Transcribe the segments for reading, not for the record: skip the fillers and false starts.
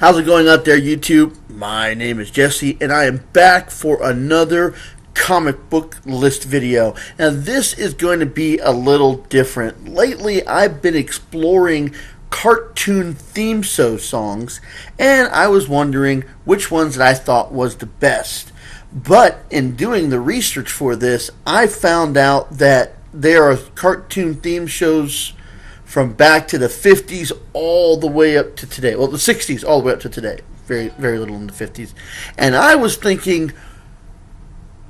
How's it going out there, YouTube? My name is Jesse, and I am back for another comic book list video. Now, this is going to be a little different. Lately, I've been exploring cartoon theme songs, and I was wondering which ones that I thought was the best. But in doing the research for this, I found out that there are cartoon theme shows from back to the 50s all the way up to today. Well, the 60s all the way up to today. Very, very little in the 50s. And I was thinking,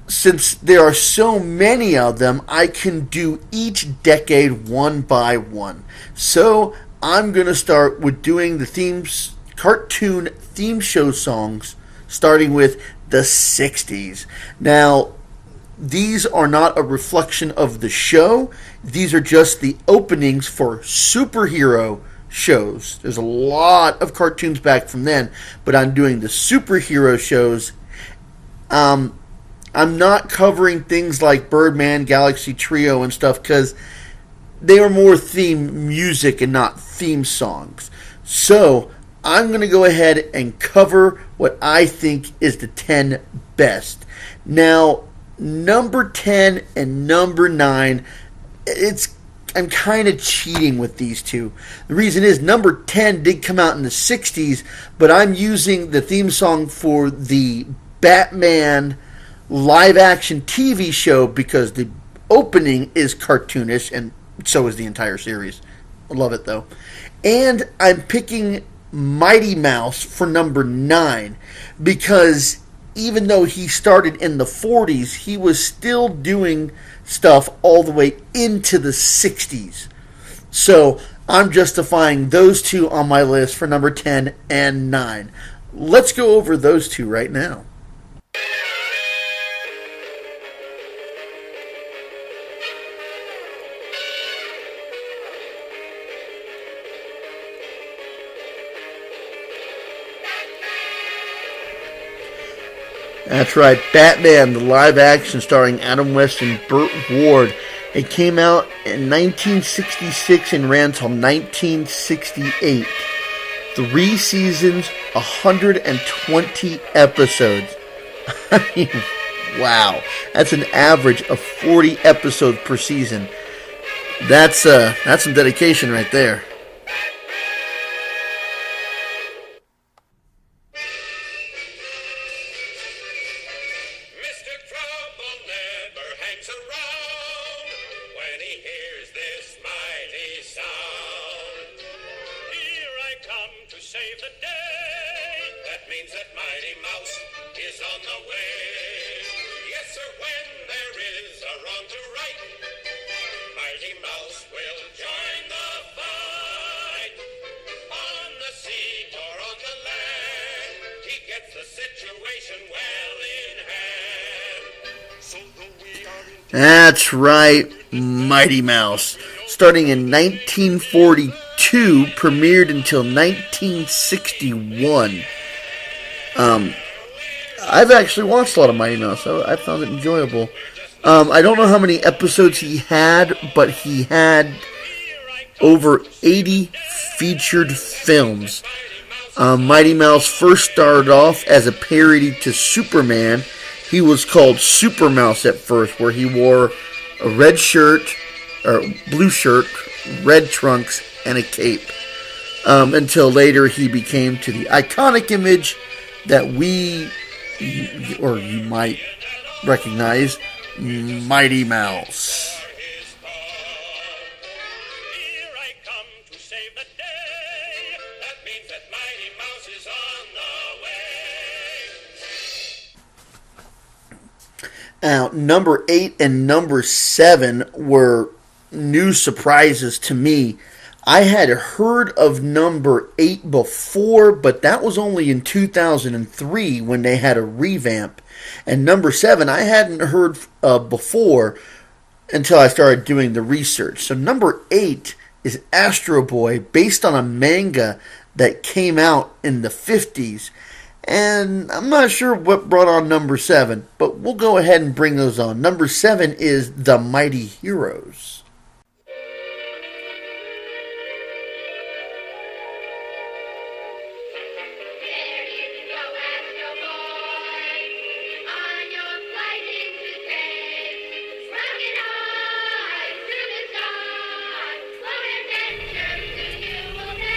since there are so many of them, I can do each decade one by one. So I'm going to start with doing the cartoon theme show songs, starting with the 60s. Now, these are not a reflection of the show. These are just the openings for superhero shows. There's a lot of cartoons back from then, but I'm doing the superhero shows. I'm not covering things like Birdman, Galaxy Trio, and stuff because they are more theme music and not theme songs. So I'm going to go ahead and cover what I think is the 10 best. Now, number 10 and number 9, I'm kind of cheating with these two. The reason is number 10 did come out in the 60s, but I'm using the theme song for the Batman live-action TV show because the opening is cartoonish, and so is the entire series. I love it, though. And I'm picking Mighty Mouse for number 9 because even though he started in the 40s, he was still doing stuff all the way into the 60s. So I'm justifying those two on my list for number 10 and 9. Let's go over those two right now. That's right, Batman, the live action starring Adam West and Burt Ward. It came out in 1966 and ran till 1968. 3 seasons, 120 episodes. I mean, wow. That's an average of 40 episodes per season. That's some dedication right there. Save the day. That means that Mighty Mouse is on the way. Yes, sir, when there is a wrong to right, Mighty Mouse will join the fight. On the sea or on the land, he gets the situation well in hand. So though we are in That's right, Mighty Mouse. Starting in 1942, premiered until 1961. I've actually watched a lot of Mighty Mouse. I found it enjoyable. I don't know how many episodes he had, but he had over 80 featured films. Mighty Mouse first started off as a parody to Superman. He was called Super Mouse at first, where he wore a red shirt, or blue shirt, red trunks, and a cape. Until later he became to the iconic image that you might recognize, Mighty Mouse. Now, number 8 and number 7 were new surprises to me. I had heard of number 8 before, but that was only in 2003 when they had a revamp. And number 7 I hadn't heard before until I started doing the research. So number 8 is Astro Boy, based on a manga that came out in the 50s. And I'm not sure what brought on number 7, but we'll go ahead and bring those on. Number 7 is The Mighty Heroes.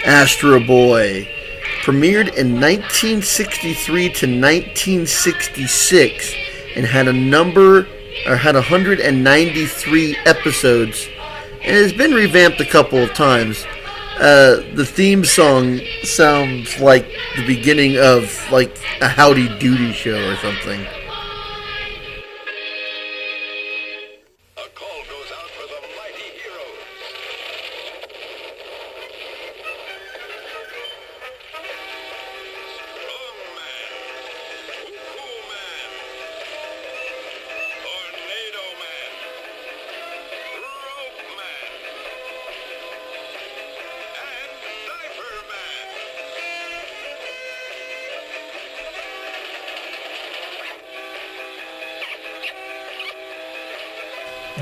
Astro Boy. Premiered in 1963 to 1966 and had 193 episodes, and has been revamped a couple of times. The theme song sounds like the beginning of like a Howdy Doody show or something. A call goes out for the mighty heroes. Strong Man, Cool Man, Tornado Man, Rope Man, and Diaper Man.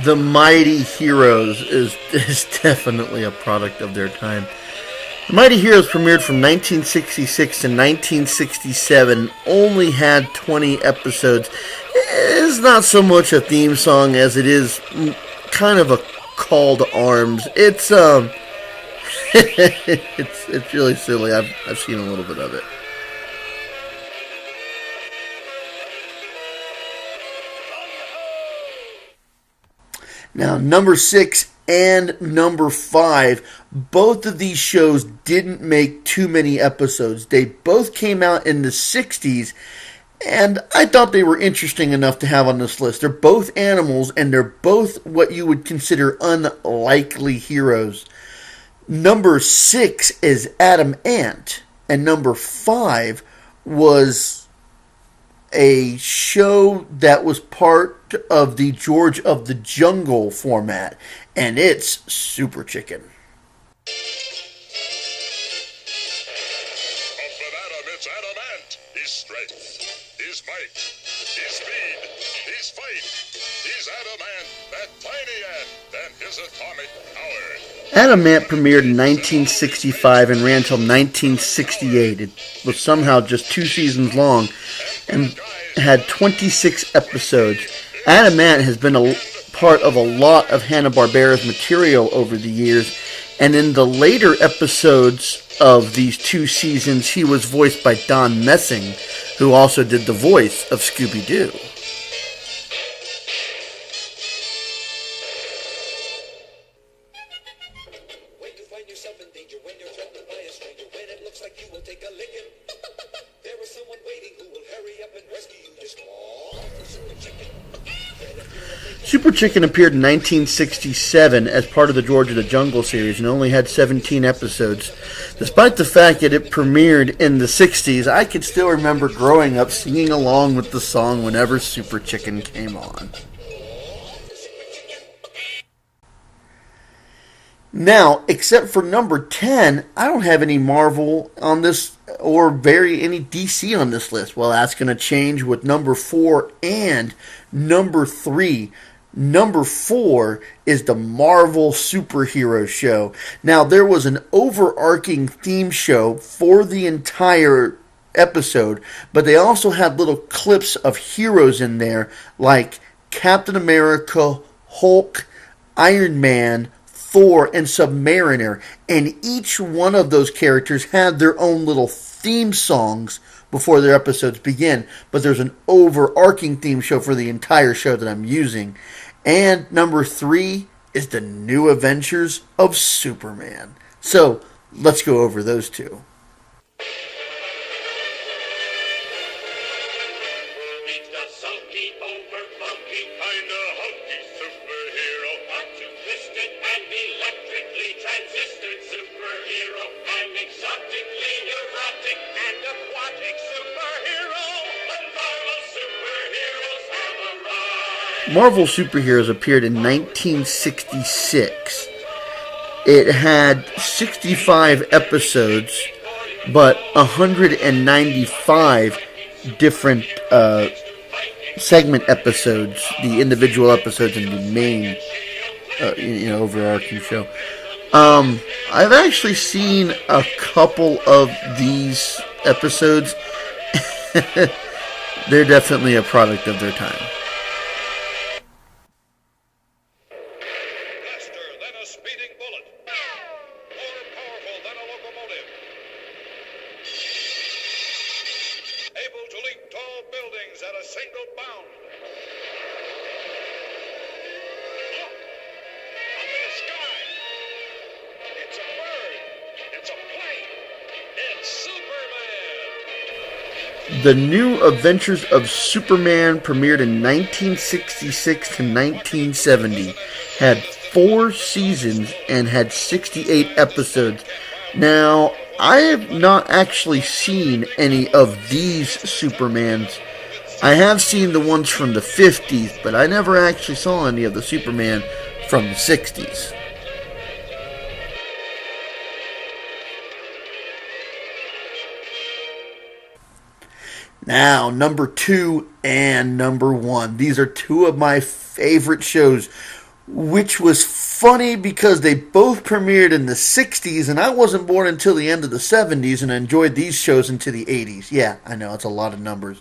The Mighty Heroes is definitely a product of their time. The Mighty Heroes premiered from 1966 to 1967, only had 20 episodes. It's not so much a theme song as it is kind of a call to arms. It's it's really silly. I've seen a little bit of it. Now, number 6 and number 5, both of these shows didn't make too many episodes. They both came out in the 60s, and I thought they were interesting enough to have on this list. They're both animals, and they're both what you would consider unlikely heroes. Number 6 is Adam Ant, and number 5 was a show that was part of the George of the Jungle format, and it's Super Chicken. Up with Adam, it's Adam Ant. His strength, his might, his speed, his fight. He's Adam Ant, that tiny ant, and his atomic power. Adam Ant premiered in 1965 and ran until 1968. It was somehow just 2 seasons long and had 26 episodes. Adam Ant has been a part of a lot of Hanna-Barbera's material over the years, and in the later episodes of these 2 seasons, he was voiced by Don Messing, who also did the voice of Scooby-Doo. When you find yourself in danger, when you're threatened by a stranger, when it looks like you will take a licking, there is someone waiting who will hurry up and rescue you. Just call for Super Chicken. Super Chicken appeared in 1967 as part of the George of the Jungle series and only had 17 episodes. Despite the fact that it premiered in the 60s, I can still remember growing up singing along with the song whenever Super Chicken came on. Now, except for number 10, I don't have any Marvel on this or any DC on this list. Well, that's going to change with number 4 and number 3. Number 4 is the Marvel Superhero Show. Now, there was an overarching theme show for the entire episode, but they also had little clips of heroes in there like Captain America, Hulk, Iron Man, Thor, and Submariner, and each one of those characters had their own little theme songs before their episodes begin, but there's an overarching theme show for the entire show that I'm using. And number 3 is the New Adventures of Superman. So, let's go over those two. Meet the sulky, over-funky, kinda hulky superhero. Not too twisted and electrically transistored superhero. An exotically erotic and aquatic superhero. The Marvel superheroes have arrived. Marvel Superheroes appeared in 1966. It had 65 episodes, but 195 different segment episodes, the individual episodes in the main overarching show. I've actually seen a couple of these episodes. They're definitely a product of their time. Faster than a speeding bullet. More powerful than a locomotive. wings at a single bound. Look! Up in the sky! It's a bird! It's a plane! It's Superman! The New Adventures of Superman premiered in 1966 to 1970, had 4 seasons, and had 68 episodes. Now, I have not actually seen any of these Supermans. I have seen the ones from the 50s, but I never actually saw any of the Superman from the 60s. Now, number 2 and number 1. These are 2 of my favorite shows, which was funny because they both premiered in the 60s, and I wasn't born until the end of the 70s, and I enjoyed these shows into the 80s. Yeah, I know, it's a lot of numbers.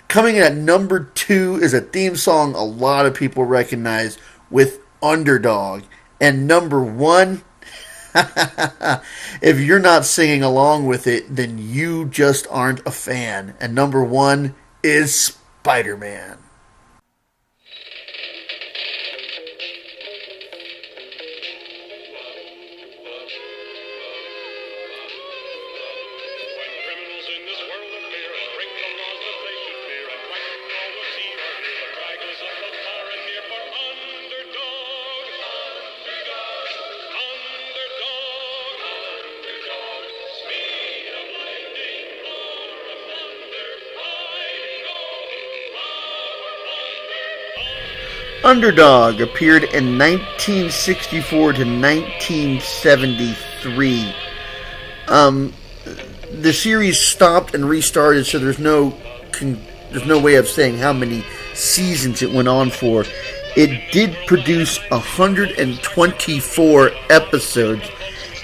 Coming in at number 2 is a theme song a lot of people recognize with Underdog. And number 1, if you're not singing along with it, then you just aren't a fan. And number 1 is SpiderMan. Underdog appeared in 1964 to 1973. The series stopped and restarted, so there's no way of saying how many seasons it went on for. It did produce 124 episodes,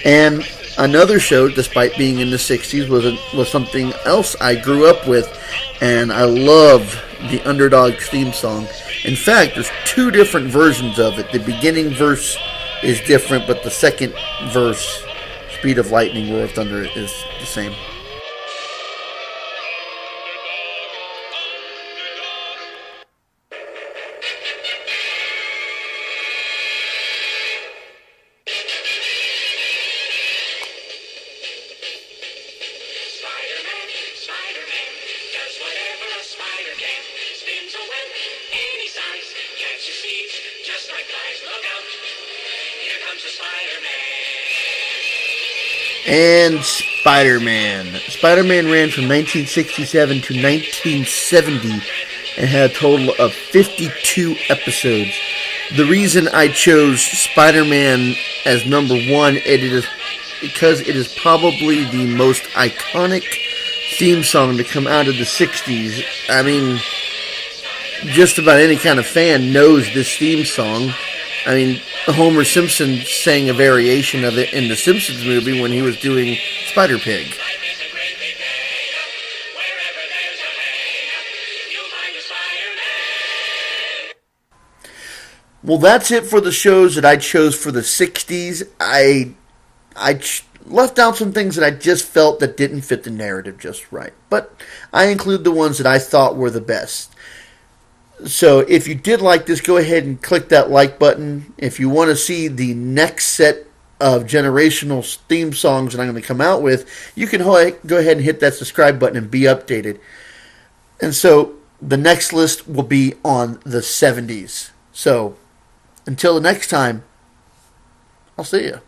and another show, despite being in the 60s, was something else I grew up with, and I love the Underdog theme song. In fact, there's 2 different versions of it. The beginning verse is different, but the second verse, Speed of Lightning, Roar of Thunder, is the same. Spider-Man does whatever a spider can. Spins a web any size, catches thieves just like flies. Look out, here comes the Spider-Man. And SpiderMan. SpiderMan ran from 1967 to 1970 and had a total of 52 episodes. The reason I chose SpiderMan as number 1 it is because it is probably the most iconic theme song to come out of the 60s. I mean, just about any kind of fan knows this theme song. I mean, Homer Simpson sang a variation of it in the Simpsons movie when he was doing Spider-Pig. Well, that's it for the shows that I chose for the 60s. I left out some things that I just felt that didn't fit the narrative just right. But I include the ones that I thought were the best. So if you did like this, go ahead and click that like button. If you want to see the next set of generational theme songs that I'm going to come out with, you can go ahead and hit that subscribe button and be updated. And so the next list will be on the 70s. So until the next time, I'll see you.